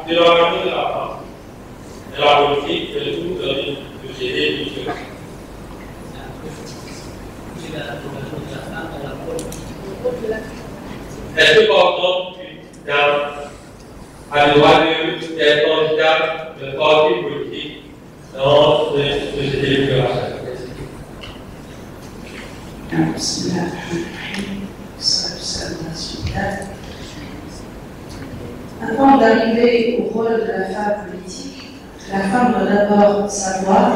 l'éloignement de la femme, de la politique, de tout, de gérer tout cela. Est-ce que par exemple, à droit des candidats de parti politique dans le société de la Avant d'arriver au rôle de la femme politique, la femme doit d'abord savoir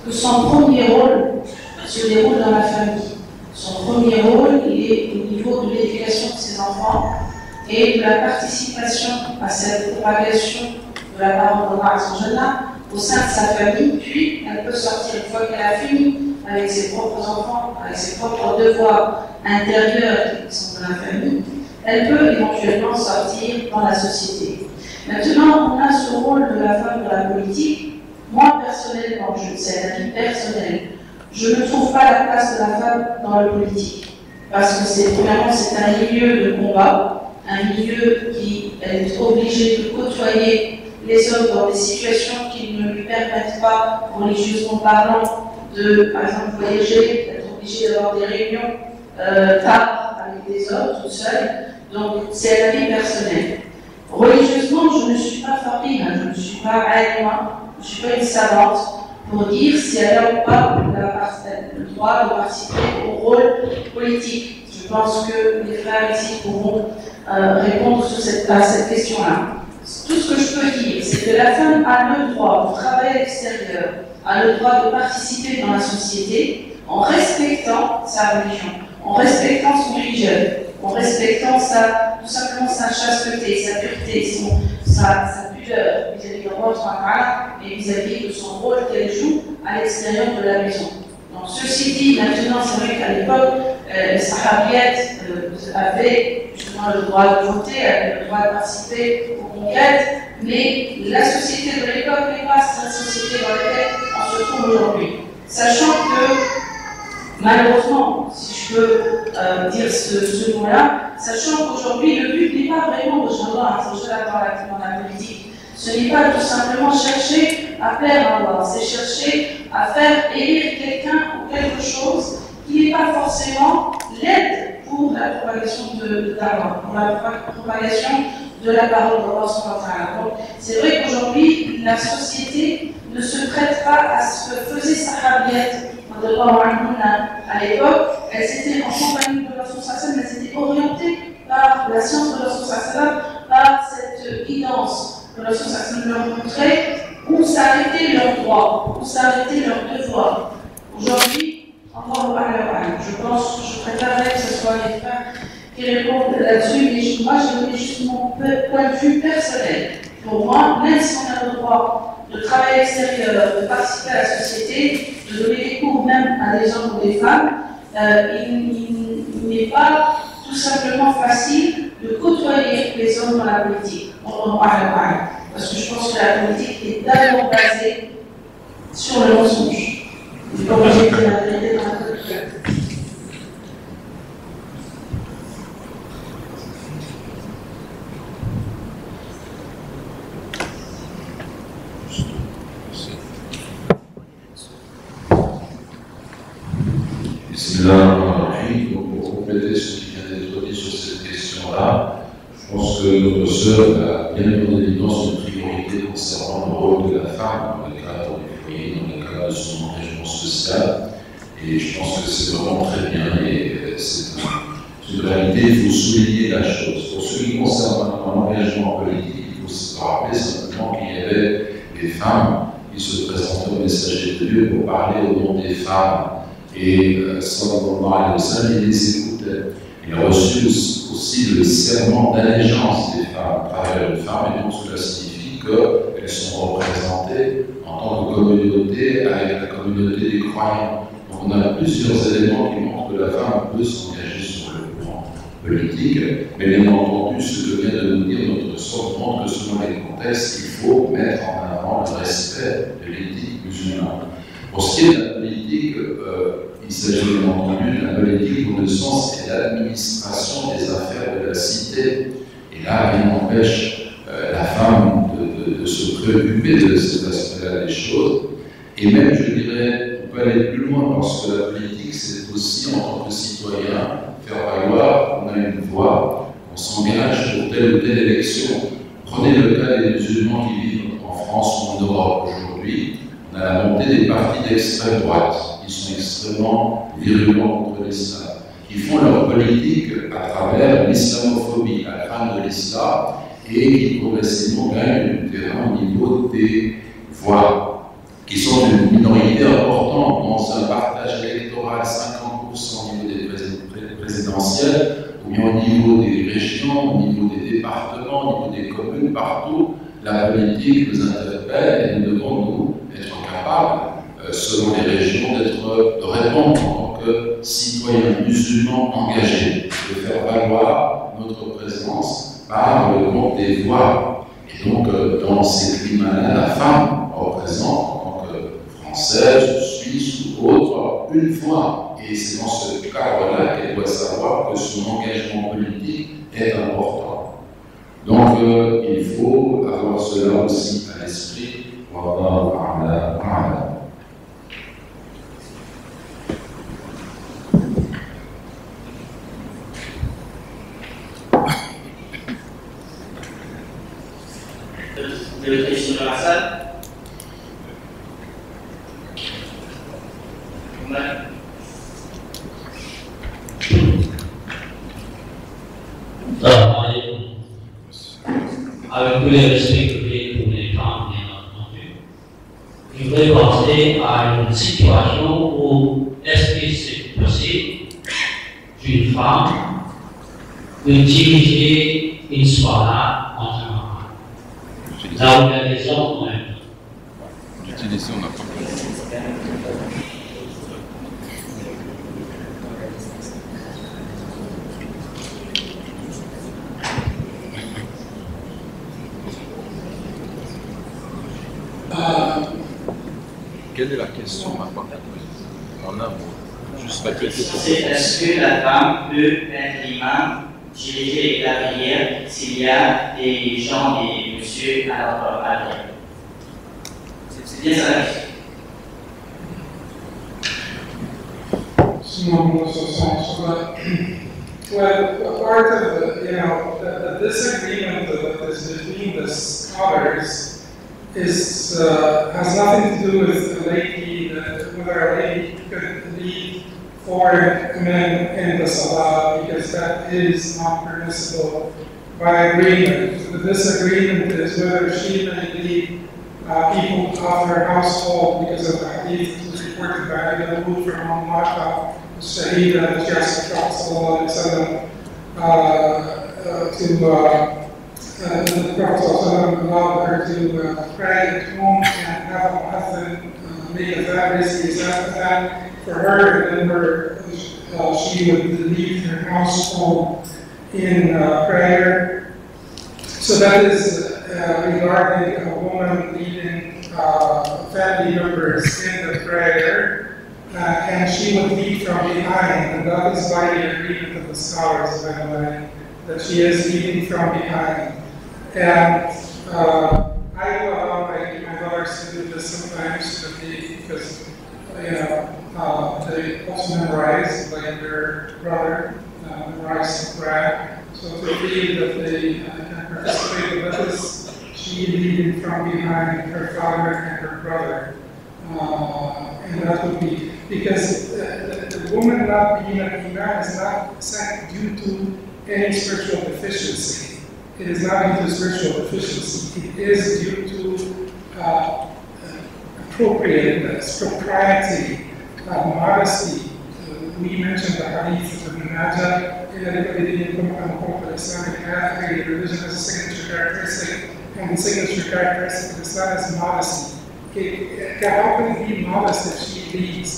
que son premier rôle se déroule dans la famille. Son premier rôle, il est au niveau de l'éducation de ses enfants et de la participation à cette propagation de la parole d'Allah au sein de sa famille, puis elle peut sortir une fois qu'elle a fini avec ses propres enfants, avec ses propres devoirs intérieurs qui sont dans la famille, elle peut éventuellement sortir dans la société. Maintenant, on a ce rôle de la femme dans la politique. Moi, personnellement, je sais, la vie personnelle, je ne trouve pas la place de la femme dans le politique. Parce que c'est un milieu de combat, un milieu qui est obligé de côtoyer les hommes dans des situations qui ne lui permettent pas, religieusement parlant, de, par exemple, voyager, d'être obligé d'avoir des réunions tard avec des hommes, tout seul. Donc, c'est la vie personnelle. Religieusement, je ne suis pas faqih, je ne suis pas alima, je ne suis pas une savante pour dire si elle a ou pas le droit de participer au rôle politique. Je pense que les frères ici pourront répondre à cette question-là. Tout ce que je peux dire, c'est que la femme a le droit de travailler à l'extérieur, a le droit de participer dans la société en respectant sa religion, en respectant son hijab, en respectant tout simplement sa chasteté, sa pureté, sa pudeur vis-à-vis de Allah et vis-à-vis de son rôle qu'elle joue à l'extérieur de la maison. Donc, ceci dit, maintenant, c'est vrai qu'à l'époque, les sahabiyettes avaient justement le droit de voter, avaient le droit de participer aux conquêtes, mais la société de l'époque n'est pas cette société dans laquelle on se trouve aujourd'hui. Sachant que, malheureusement, si je peux dire ce mot-là, sachant qu'aujourd'hui, le but n'est pas vraiment de changer dans la politique. Ce n'est pas tout simplement chercher à plaire à Allah, c'est chercher à faire élire quelqu'un ou quelque chose qui n'est pas forcément l'aide pour la propagation de Allah, pour la propagation de la parole d'Allah. Donc, c'est vrai qu'aujourd'hui, la société ne se prête pas à ce que faisaient sahabiyettes à l'époque. Elles étaient en compagnie de Rasul sallam, elles étaient orientées par la science de Rasul sallam, par cette guidance que Rasul sallam leur montrait, où s'arrêtaient leurs droits, où s'arrêtaient leurs devoirs. Aujourd'hui, je pense que je préférerais que ce soit les frères qui répondent là-dessus, mais moi je donne juste mon point de vue personnel. Pour moi, même si on a le droit de travailler à l'extérieur, de participer à la société, de donner des cours même à des hommes ou des femmes, il n'est pas tout simplement facile de côtoyer les hommes dans la politique. Parce que je pense que la politique est d'abord basée sur le mensonge. Il faut que j'ai la vérité dans la politique. Pour compléter ce qui vient d'être dit sur cette question-là, je pense que notre sœur a bien mis en évidence une priorité concernant le rôle de la femme dans le cadre du foyer, dans le cadre de son engagement social. Et je pense que c'est vraiment très bien et c'est une réalité, il faut souligner la chose. Pour ce qui concerne l'engagement politique, il faut se rappeler simplement qu'il y avait des femmes qui se présentaient au messager de Dieu pour parler au nom des femmes. Et sallallahu alayhi wa sallam, il les écoutait. Il a reçu aussi le serment d'allégeance des femmes à travers une femme, et donc cela signifie qu'elles sont représentées en tant que communauté avec la communauté des croyants. Donc on a plusieurs éléments qui montrent que la femme peut s'engager sur le plan politique, mais bien entendu, ce que vient de nous dire notre sort montre que selon les contextes, il faut mettre en avant le respect de l'éthique musulmane. Pour ce qui est de la politique, il s'agit bien entendu de la politique dont le sens est l'administration des affaires de la cité. Et là, rien n'empêche la Et même, je dirais, on peut aller plus loin, parce que la politique, c'est aussi, en tant que citoyen, faire valoir qu'on a une voix, qu'on s'engage pour telle ou telle élection. Prenez le cas des musulmans qui vivent en France ou en Europe aujourd'hui. On a la montée des partis d'extrême droite, qui sont extrêmement virulents contre l'islam, qui font leur politique à travers l'islamophobie, la crainte de l'islam, et qui progressivement gagnent du terrain au niveau des voix, qui sont une minorité importante dans un partage électoral, 50% au niveau des présidentielles, ou bien au niveau des régions, au niveau des départements, au niveau des communes, partout, la politique nous interpelle et nous devons nous être capables, selon les régions, de répondre en tant que citoyens musulmans engagés, de faire valoir notre présence par le compte des voix. Et donc, dans ces climats-là, la femme représente, en tant que française, suisse ou autre, une voix. Et c'est dans ce cadre-là qu'elle doit savoir que son engagement politique est important. Donc, il faut avoir cela aussi à l'esprit. D'autres questions dans la salle? Avec tous les respects que j'ai pour les femmes, bien entendu, je voudrais penser à une situation où est-ce que c'est possible d'une femme de diriger une soirée en ce moment? Là où il y a des hommes, même. D'utiliser, on n'a pas Quelle est la question, ma part? En un mot, juste répéter. C'est est-ce que la femme peut être l'imam, diriger la prière s'il y a des gens, des messieurs à leur arrière? C'est bien ça la question. Well, part of the disagreement that is between the scholars has nothing to do with a lady, whether a lady could lead foreign men in the salah, because that is not permissible by agreement. The disagreement is whether she may lead people of her household, because of the hadith that was reported by Ibn Abu from Makkah, Shahida, that she asked the Prophet ﷺ the Prophet ﷺ allowed her to pray at home and have a mu'adhin make a that basically is that for her, and then she would lead her household in prayer. So that is regarding a woman leading family members in the prayer. And she would lead from behind, and that is by the agreement of the scholars, by the way, that she is leading from behind. And I will allow my daughters to do this sometimes, because they also memorize, like their brother memorized the Quran. So to feel that they can participate, that is she leading from behind her father and her brother. And that would be, because the woman not being an imam is not due to any spiritual deficiency. It is not due to spiritual deficiency. It is due to appropriateness, propriety, modesty. We mentioned the hadith of Ibn Majah, the Islamic path, religion has a signature characteristic, and the signature characteristic of Islam is modesty. How can it be modest if she leads?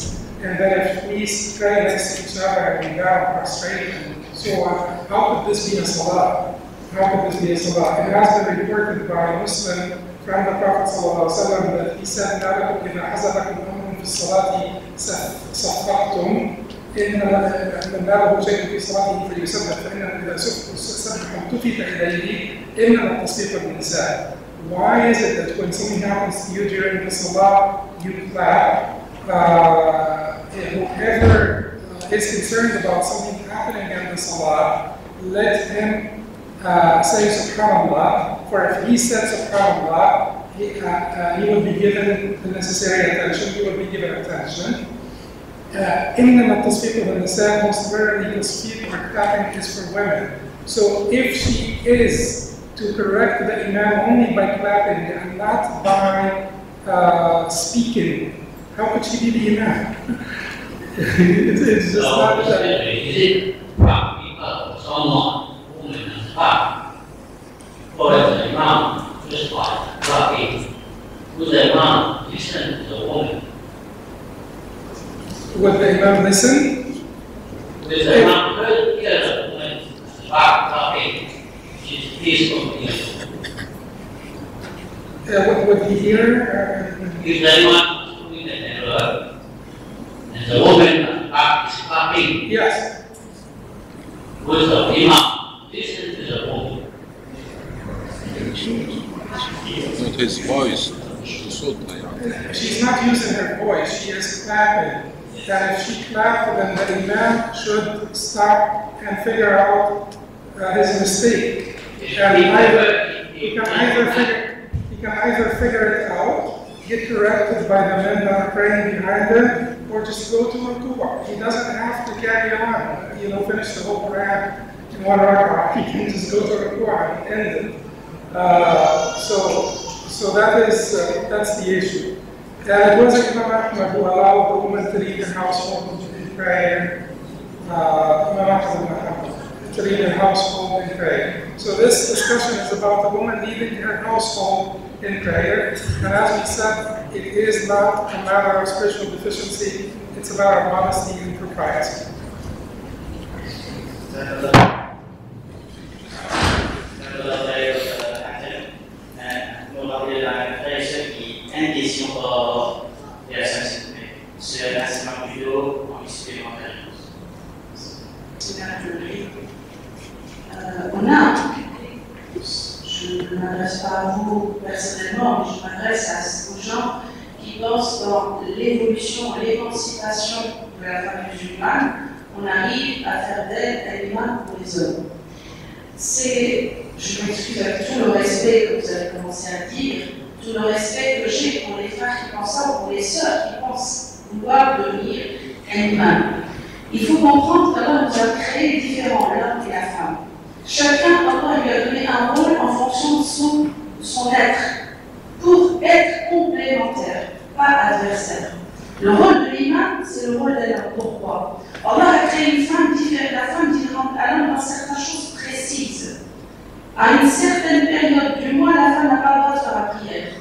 And then if we pray next to each other and we bow prostrate and so on, how could this be a salah? How could this be a salah? It has been reported by a Muslim from the Prophet ﷺ that he said, إِذَا حَزَبَكُمْ أَمْرٌ فِي الصَّلَاةِ صَفَّقْتُمْ إن من له شيء في صلاته فليسبح فإن إذا سبح التفت إليه إنما التصديق باللسان. Why is it that when something happens to you during the salah, you clap. Whoever is concerned about something happening in the salah, let him say subhanallah, for if he said subhanallah, he will be given the necessary attention, he will be given attention. إنما التصفيق بالنساء, most rarely tasfiq or clapping is for women. So if she is to correct the imam only by clapping and not by speaking, how could she be the imam? It's just not that. Is it properly someone, woman, and clap? Or is the imam just like clapping? Would the imam listen to the woman? Would the imam listen? Would the imam hear the woman clapping? He's from here. What would he hear? If the imam is doing the error, and the woman is clapping, Yes. would the imam listen to the woman? Not his voice. She's not using her voice, she is clapping. That if she clapped, then the imam should stop and figure out his mistake. He can either figure it out, get corrected by the men that are praying behind him, or just go to Ruku'ah. He doesn't have to carry on, finish the whole Quran in one rak'ah. He can just go to Ruku'ah and end it. So that's the issue. It wasn't Imam Ahmad who allowed the woman to leave the household in prayer. To leave the household in prayer. So this discussion is about the woman leaving her household in prayer. And as we said, it is not a matter of spiritual deficiency, it's a matter of modesty and propriety. Une question pour les relations sur l'enseignement plutôt en supplémentaire. On a, je ne m'adresse pas à vous personnellement, mais je m'adresse aux gens qui pensent dans l'évolution, l'émancipation de la femme musulmane, on arrive à faire d'elle un imam pour les hommes. Je m'excuse avec tout le respect que vous avez commencé à dire, tout le respect que j'ai pour les frères qui pensent ça, ou pour les sœurs qui pensent vouloir devenir un imam. Il faut comprendre qu'Allah nous a créés différents, l'homme et la femme. Chacun, Allah lui a donné un rôle en fonction de son être, pour être complémentaire, pas adversaire. Le rôle de l'imam, c'est le rôle d'un homme. Pourquoi? Allah a créé une femme différente, la femme différente à l'homme dans certaines choses précises. À une certaine période du mois, la femme n'a pas le droit de faire la prière.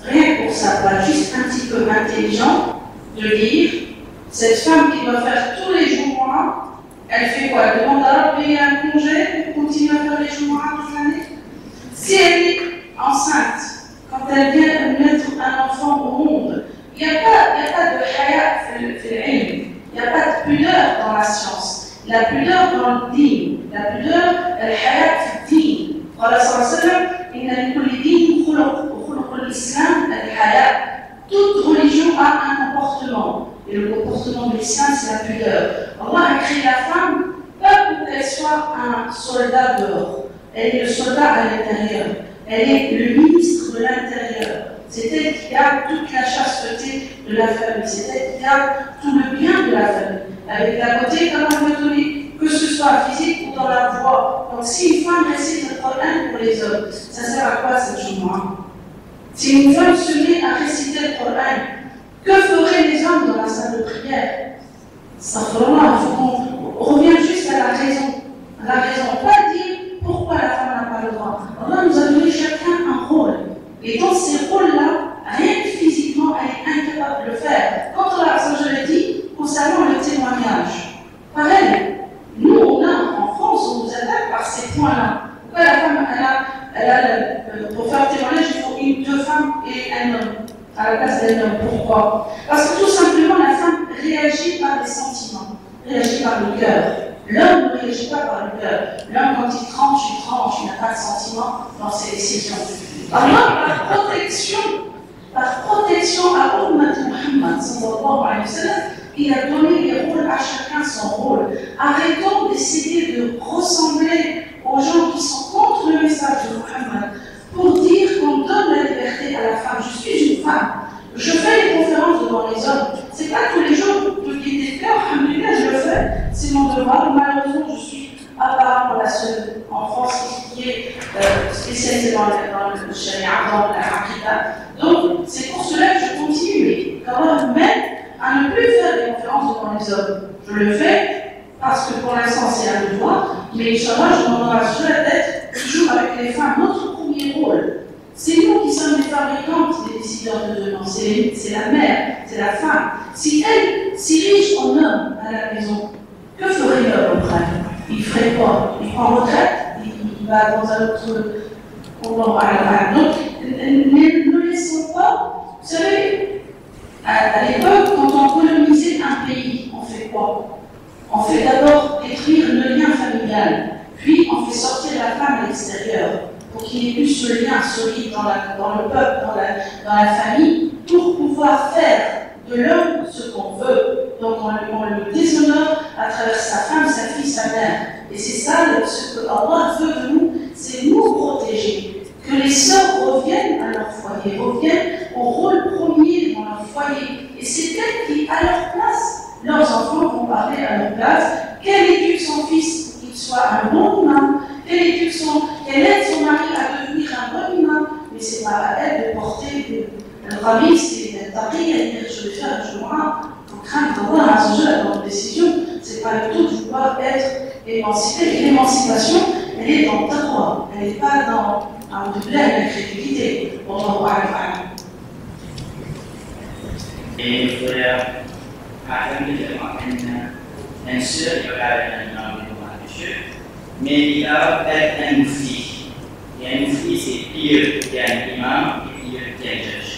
Rien que pour ça, pour être juste un petit peu intelligent, de dire, cette femme qui doit faire tous les jours, elle fait quoi? Elle demande à payer un congé pour continuer à faire les jours toute l'année? Si elle est enceinte, quand elle vient mettre un enfant au monde, il n'y a pas de haya fil ilm, il n'y a pas de pudeur dans la science. La pudeur dans le din, la pudeur, al-haya fil din. قال صلى الله عليه وسلم إن لكل دين خلق وخلق الإسلام الحياء. Toute religion a un comportement. Et le comportement de l'islam, c'est la pudeur. Allah a créé la femme pas pour qu'elle soit un soldat dehors. Elle est le soldat à l'intérieur. Elle est le ministre de l'intérieur. C'est elle qui garde toute la chasteté de la famille. C'est elle qui garde tout le bien de la famille. Avec la beauté, comme on veut donner, que ce soit physique ou dans la voix. Donc si une femme récite le Coran pour les hommes, ça sert à quoi cette journée? Si une femme se met à réciter le Coran, que feraient les hommes dans la salle de prière? Simplement, il faut qu'on revienne juste à la raison. La raison, pas dire pourquoi la femme n'a pas le droit. Allah nous a donné chacun un rôle. Et dans ces rôles-là, rien que physiquement, elle est incapable de le faire. Quand Allah, je l'ai dit, concernant le témoignage, pareil, nous, on a en France, on nous attaque par ces points-là. Pourquoi la femme, pour faire témoignage, il faut deux femmes et un homme à la place d'un homme? Pourquoi? Parce que tout simplement, la femme réagit par les sentiments, réagit par le cœur. L'homme ne réagit pas par le cœur. L'homme, quand il tranche, il n'a pas de sentiment dans ses décisions. Alors, la protection par protection à Ummat Muhammad, sallallahu alayhi wa sallam, il a donné les rôles à chacun son rôle. Arrêtons d'essayer de ressembler aux gens qui sont contre le message de Muhammad pour dire qu'on donne la liberté à la femme. Je suis une femme. Je fais les conférences devant les hommes. C'est pas tous les jours de guider de cœur, alhamdoulilah, je le fais. C'est mon devoir. Malheureusement, je suis apparemment la seule en France qui est spécialisée dans le sharia, dans la aqidah. Donc, c'est pour cela que je continue, mais quand même à ne plus faire des conférences devant les hommes. Je le fais parce que pour l'instant, c'est un devoir, mais Inch'Allah, je m'en rassurerai d'être toujours avec les femmes. Notre premier rôle, c'est nous qui sommes les fabricantes des décideurs de demain. C'est la mère, c'est la femme. Si elle, si riche en homme à la maison, que ferait l'homme auprès? Il ferait quoi? Il prend retraite? Il va dans un autre... Donc, ne laissons pas... Vous savez, à l'époque, quand on colonisait un pays, on fait quoi? On fait d'abord détruire le lien familial, puis on fait sortir la femme à l'extérieur, pour qu'il n'y ait plus ce lien solide dans le peuple, dans la famille, pour pouvoir faire de l'homme ce qu'on veut. Donc on le déshonore à travers sa femme, sa fille, sa mère. Et c'est ça ce que Allah veut de nous, c'est nous protéger. Que les sœurs reviennent à leur foyer, reviennent au rôle premier dans leur foyer. Et c'est elles qui, à leur place, leurs enfants vont parler à leur place. Qu'elle éduque son fils pour qu'il soit un bon imam, qu'elle aide son mari à devenir un bon imam, mais c'est pas à elle de porter le rabbi, c'est d'arriver à dire je vais faire un jour pour craindre d'Allah à ce jeu dans nos décisions. C'est pas le tout de vouloir être émancipé. Et l'émancipation, elle est dans le taqwa, elle n'est pas dans un double à la crédibilité. Et il faudrait un seul, il y aura un imam devant monsieur, mais il va être un moufti. Et un moufti, c'est pire qu'un imam et pire qu'un juge.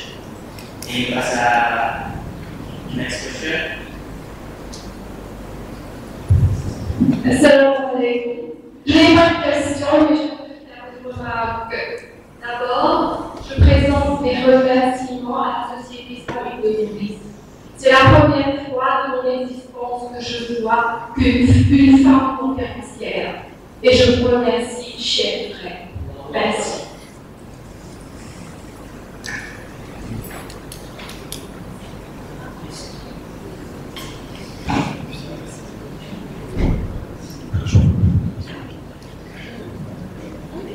Et grâce à next question. Assalamu alaikum. Je n'ai pas de question, mais je peux faire des remarques. D'abord, je présente mes remerciements à la Société islamique de l'Église. C'est la première fois de mon existence que je vois qu'une femme conférencière. Et je vous remercie, chers frères. Merci.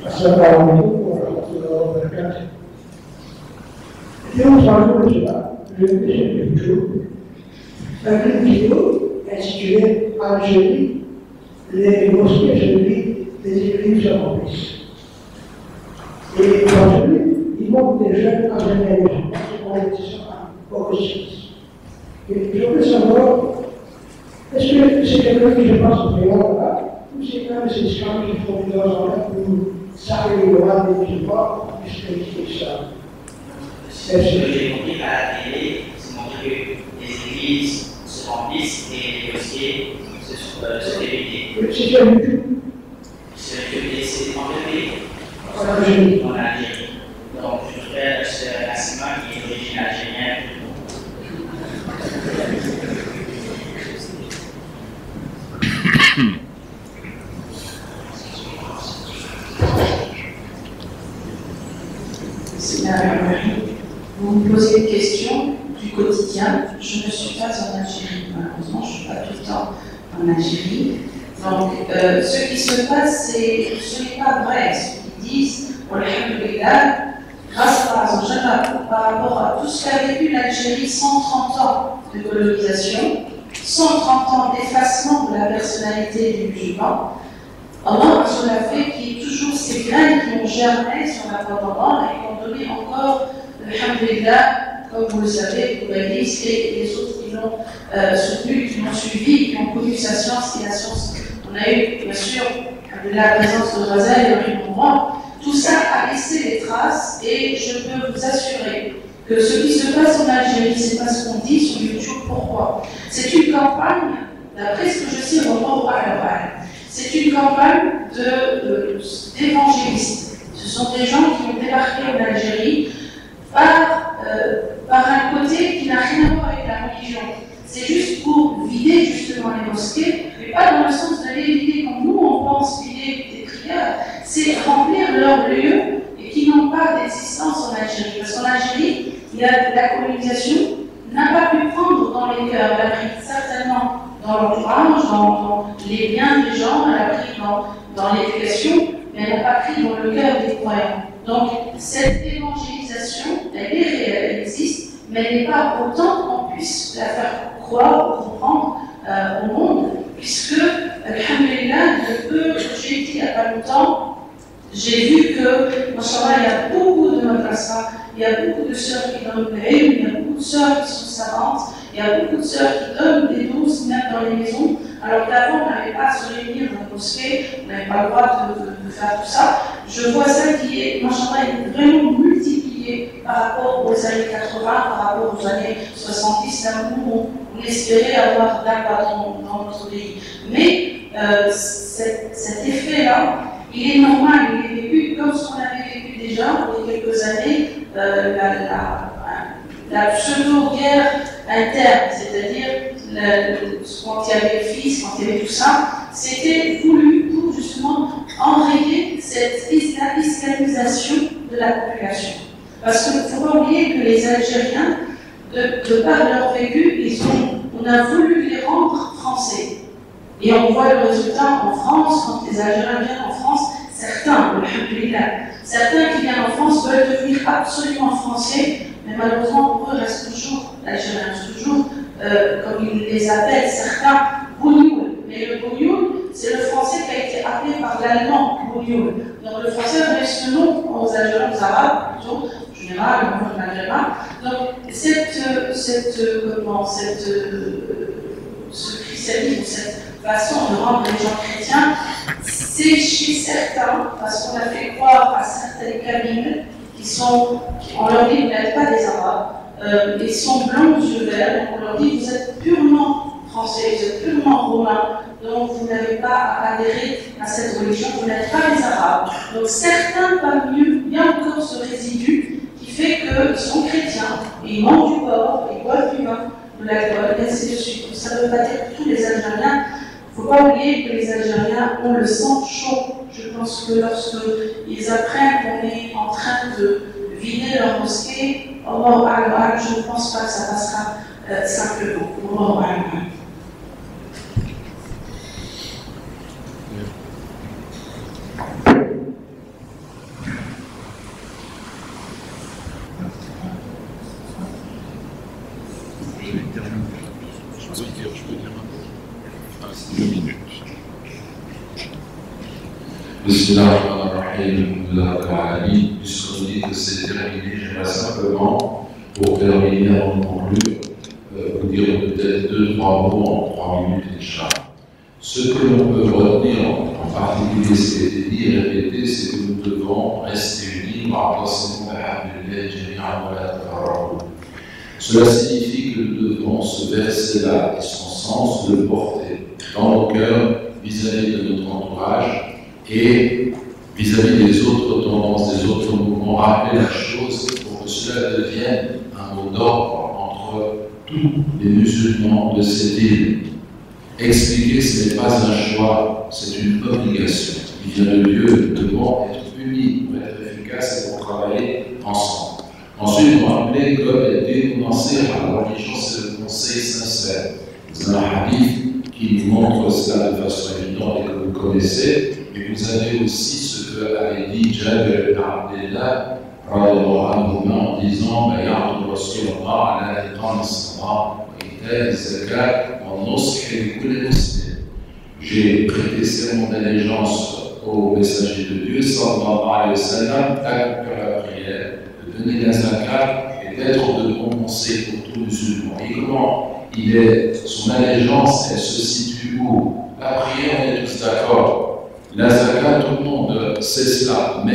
Assalamu alaikum wa rahmatullahi wa barakatuh. Je vais déjà quelque chose. Une vidéo intitulée Algérie, les mosquées algériennes, les églises se remplissent. Et aujourd'hui, il manque des jeunes algériens qui ont été en conscience. Et je voulais savoir, est-ce que c'est quelqu'un qui je pense au Péron là, ou c'est quand même ces islams qui font des choses en là pour saluer le roi des musulmans, puisque ça. Ce que j'ai compris à la télé, c'est montrer que les églises se remplissent et les mosquées se débilitent. C'est sur YouTube. C'est en Algérie. En Algérie. En Algérie. Donc, je ferai la Sima qui est d'origine algérienne. Vous me posez une question du quotidien. Je ne suis pas en Algérie, malheureusement, je ne suis pas tout le temps en Algérie. Donc, ce qui se passe, ce n'est pas vrai. Ce qu'ils disent, alhamdoulilah, grâce par rapport à tout ce qu'a vécu l'Algérie, 130 ans de colonisation, 130 ans d'effacement de la personnalité du musulman, Allah a fait qu'il y ait toujours ces graines qui ont germé sur la voie d'Allah et qui ont donné encore, alhamdoulilah, comme vous le savez, pour l'Église et les autres qui l'ont soutenu, qui l'ont suivi, qui ont connu sa science et la science. On a eu, bien sûr, la présence de Ghazali et de Rembrandt. Tout ça a laissé des traces et je peux vous assurer que ce qui se passe en Algérie, c'est pas ce qu'on dit sur YouTube. Pourquoi? C'est une campagne, d'après ce que je sais, c'est une campagne d'évangélistes. Ce sont des gens qui ont débarqué en Algérie par par un côté qui n'a rien à voir avec la religion. C'est juste pour vider justement les mosquées, mais pas dans le sens de les vider comme nous on pense vider des prières, c'est remplir leurs lieux et qui n'ont pas d'existence en Algérie. Parce qu'en Algérie, la colonisation n'a pas pu prendre dans les cœurs, elle a pris certainement dans l'entourage, dans les biens des gens, elle a pris dans l'éducation, mais elle n'a pas pris dans le cœur des croyants. Donc cette évangélisation, elle est réelle, elle existe, mais elle n'est pas autant qu'on puisse la faire croire ou comprendre au monde, puisque, alhamdulillah, j'ai été il n'y a pas longtemps, j'ai vu que, machallah, il y a beaucoup de madrasa, il y a beaucoup de sœurs qui donnent le ilm, il y a beaucoup de sœurs qui sont savantes, il y a beaucoup de sœurs qui donnent des doses même dans les maisons, alors qu'avant on n'avait pas à se réunir dans la mosquée, on n'avait pas le droit de faire tout ça. Je vois ça qui est, machallah, vraiment multiplié par rapport aux années 80, par rapport aux années 70, là où on espérait avoir da'wah dans notre pays. Mais cet effet-là, il est normal, il est vécu comme ce qu'on avait vécu déjà il y a quelques années, la pseudo-guerre interne, c'est-à-dire quand il y avait le fils, quand il y avait tout ça, c'était voulu pour justement enrayer cette islamisation de la population. Parce qu'il ne faut pas oublier que les Algériens, de par leur vécu, on a voulu les rendre français. Et on voit le résultat en France, quand les Algériens viennent en France, certains qui viennent en France veulent devenir absolument français, mais malheureusement pour eux restent toujours Algériens, toujours, comme ils les appellent certains, bougnoul. Mais le bougnoul, c'est le français qui a été appelé par l'allemand bougnoul. Donc le français donne ce nom aux Algériens, aux Arabes, plutôt, en général, au monde maghrébin. Donc ce christianisme, cette façon de rendre les gens chrétiens, c'est chez certains, parce qu'on a fait croire à certaines cabines on leur dit vous n'êtes pas des Arabes, ils sont blancs aux yeux verts, donc on leur dit vous êtes purement français, vous êtes purement romains, donc vous n'avez pas à adhérer à cette religion, vous n'êtes pas des Arabes. Donc certains parmi eux, il y a encore ce résidu qui fait qu'ils sont chrétiens, et ils mangent du porc, ils boivent du vin, de l'alcool, et ainsi de suite. Donc ça ne veut pas dire que tous les Algériens, il ne faut pas oublier que les Algériens ont le sang chaud. Je pense que lorsqu'ils apprennent qu'on est en train de vider leur mosquée, je ne pense pas que ça passera simplement. Puisqu'on dit que c'est terminé, j'aimerais simplement, pour terminer avant de conclure, vous dire peut-être 2-3 mots en 3 minutes, Inch'Allah. Ce que l'on peut retenir, en particulier ce qui a été dit et répété, c'est que nous devons rester unis. Cela signifie que nous devons ce verset-là et son sens le porter dans nos cœurs vis-à-vis de notre entourage et vis-à-vis des autres tendances, des autres mouvements, rappeler la chose pour que cela devienne un mot d'ordre entre tous les musulmans de cette île. Expliquer que ce n'est pas un choix, c'est une obligation. Il vient de Dieu, nous devons être unis pour être efficaces et pour travailler ensemble. Ensuite, on rappelait que dès qu'on par la religion, c'est le conseil sincère. C'est un hadith qui nous montre cela de façon évidente et que vous connaissez. Et vous avez aussi ce que avait dit Jabir ibn Abdillah en disant Bay'atu Rasulullah ala iqam as-salat wa ita'i az-zakat wa nushi li kulli muslim. J'ai prêté serment d'allégeance au messager de Dieu, sallallahu alayhi wa sallam, d'accomplir la prière, de donner la zakat et d'être de bon conseil pour tout musulman. Et comment il est, son allégeance, elle se situe où? La prière, on est tous d'accord. La zakat, tout le monde sait cela, mais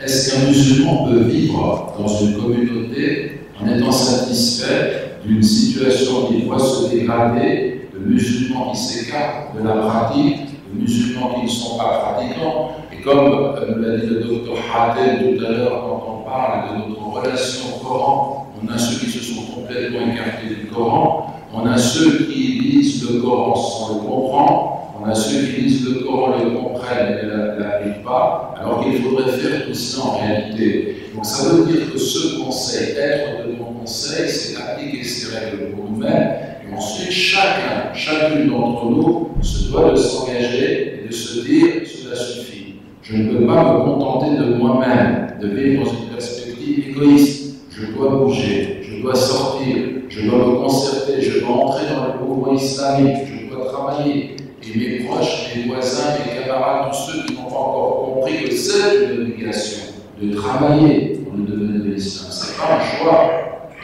est-ce qu'un musulman peut vivre dans une communauté en étant satisfait d'une situation qui doit se dégrader, de musulmans qui s'écartent de la pratique, de musulmans qui ne sont pas pratiquants, et Et comme nous l'a dit le docteur Hatel tout à l'heure, quand on parle de notre relation au Coran, on a ceux qui se sont complètement écartés du Coran, on a ceux qui lisent le Coran sans le comprendre, on a ceux qui lisent le Coran, le comprennent et ne l'appliquent pas, alors qu'il faudrait faire tout ça en réalité. Donc ça veut dire que ce conseil, être de bon conseil, c'est appliquer ces règles pour nous-mêmes, et ensuite chacune d'entre nous se doit de s'engager et de se dire cela suffit. Je ne peux pas me contenter de moi-même, de vivre dans une perspective égoïste. Je dois bouger, je dois sortir, je dois me concerter, je dois entrer dans le mouvement islamique, je dois travailler. Et mes proches, mes voisins, mes camarades, tous ceux qui n'ont pas encore compris que c'est une obligation de travailler dans le domaine de l'islam, ce n'est pas un choix.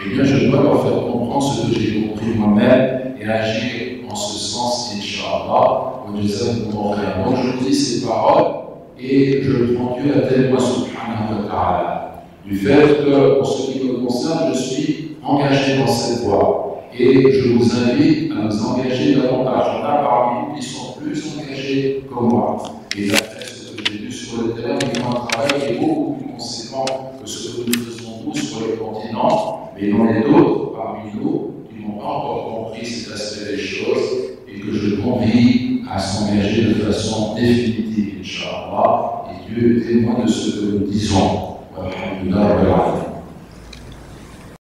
Eh bien, je dois leur faire comprendre ce que j'ai compris moi-même et agir en ce sens, Inch'Allah. Donc, je vous dis ces paroles et je prends Dieu à témoin, subhanahu wa ta'ala, du fait que, pour ce qui me concerne, je suis engagé dans cette voie. Et je vous invite à nous engager davantage. Il y en a parmi nous qui sont plus engagés que moi. Et d'après ce que j'ai vu sur le terrain, il y a un travail qui est beaucoup plus conséquent que ce que nous faisons tous sur le continent. Mais il y en a d'autres parmi nous qui n'ont pas encore compris cet aspect des choses et que je convie à s'engager de façon définitive, Inch'Allah. Et Dieu est témoin de ce que nous disons. Alhamdulillah.